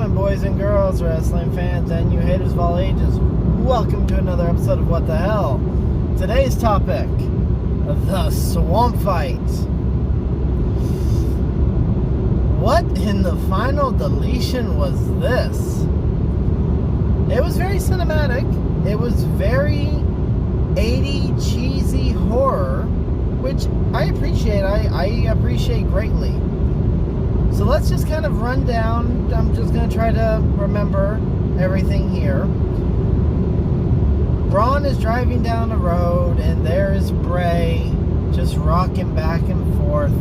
gentlemen, boys and girls, wrestling fans, and you haters of all ages, welcome to another episode of What the Hell. Today's topic, the Swampfight. What in the final deletion was this? It was very cinematic. It was very 80s cheesy horror, which I appreciate. I appreciate greatly. So let's just kind of run down. I'm just going to try to remember everything here. Braun is driving down the road, and there is Bray just rocking back and forth.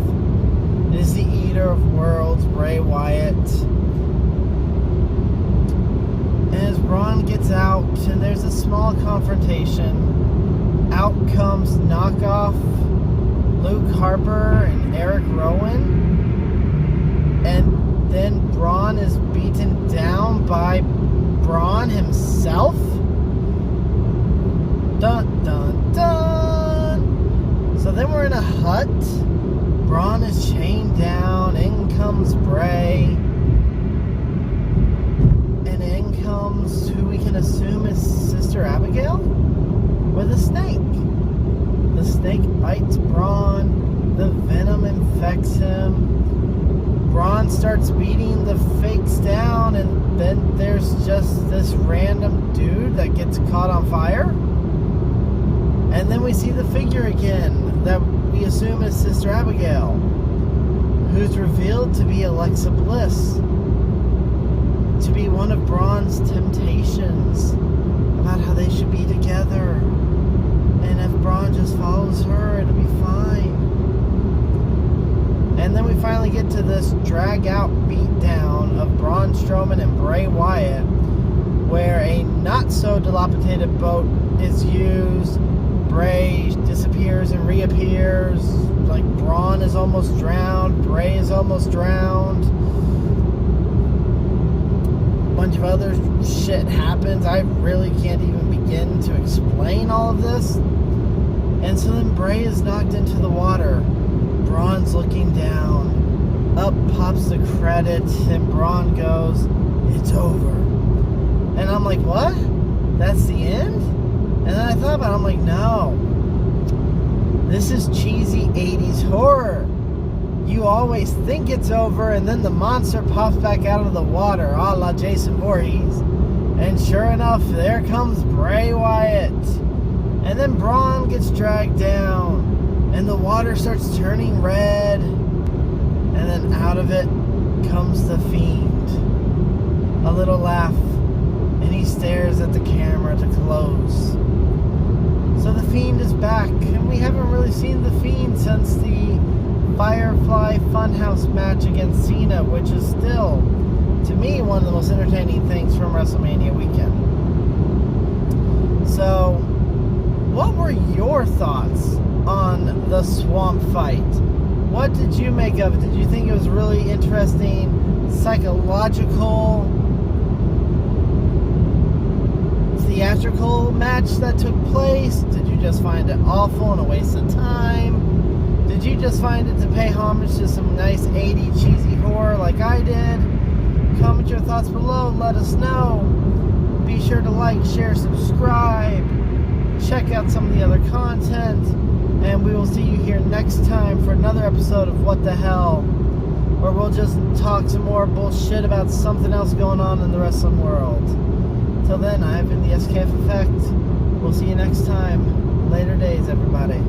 It is the Eater of Worlds, Bray Wyatt. And as Braun gets out, and there's a small confrontation, out comes knockoff Luke Harper and Eric Rowan. And then Braun is beaten down by Braun himself. Dun, dun, dun. So then we're in a hut. Braun is chained down. In comes Bray. And in comes who we can assume is Sister Abigail with a snake. The snake bites Braun. The venom infects him. Braun starts beating the fakes down, and then there's just this random dude that gets caught on fire. And then we see the figure again that we assume is Sister Abigail, who's revealed to be Alexa Bliss, to be one of Braun's temptations about how they should be together. And if Braun just follows her, it'll be fine. And then we finally get to this drag-out beatdown of Braun Strowman and Bray Wyatt, where a not-so-dilapidated boat is used. Bray disappears and reappears. Like, Braun is almost drowned. Bray is almost drowned. A bunch of other shit happens. I really can't even begin to explain all of this. And so then Bray is knocked into the water. Braun's looking down. Up pops the credits, and Braun goes, "It's over." And I'm like, what? That's the end? And then I thought about it, I'm like, no. This is cheesy 80s horror. You always think it's over, and then the monster pops back out of the water, a la Jason Voorhees. And sure enough, there comes Bray Wyatt. And then Braun gets dragged down. And the water starts turning red. And then out of it comes the Fiend. A little laugh. And he stares at the camera to close. So the Fiend is back. And we haven't really seen the Fiend since the Firefly Funhouse match against Cena, which is still, to me, one of the most entertaining things from WrestleMania weekend. So, what were your thoughts on the Swampfight? What did you make of it? Did you think it was really interesting, psychological, theatrical match that took place? Did you just find it awful and a waste of time? Did you just find it to pay homage to some nice 80s cheesy horror like I did? Comment your thoughts below and let us know. Be sure to like, share, subscribe. Check out some of the other content. And we will see you here next time for another episode of What the Hell, where we'll just talk some more bullshit about something else going on in the wrestling world. Till then, I have been the SKF Effect. We'll see you next time. Later days, everybody.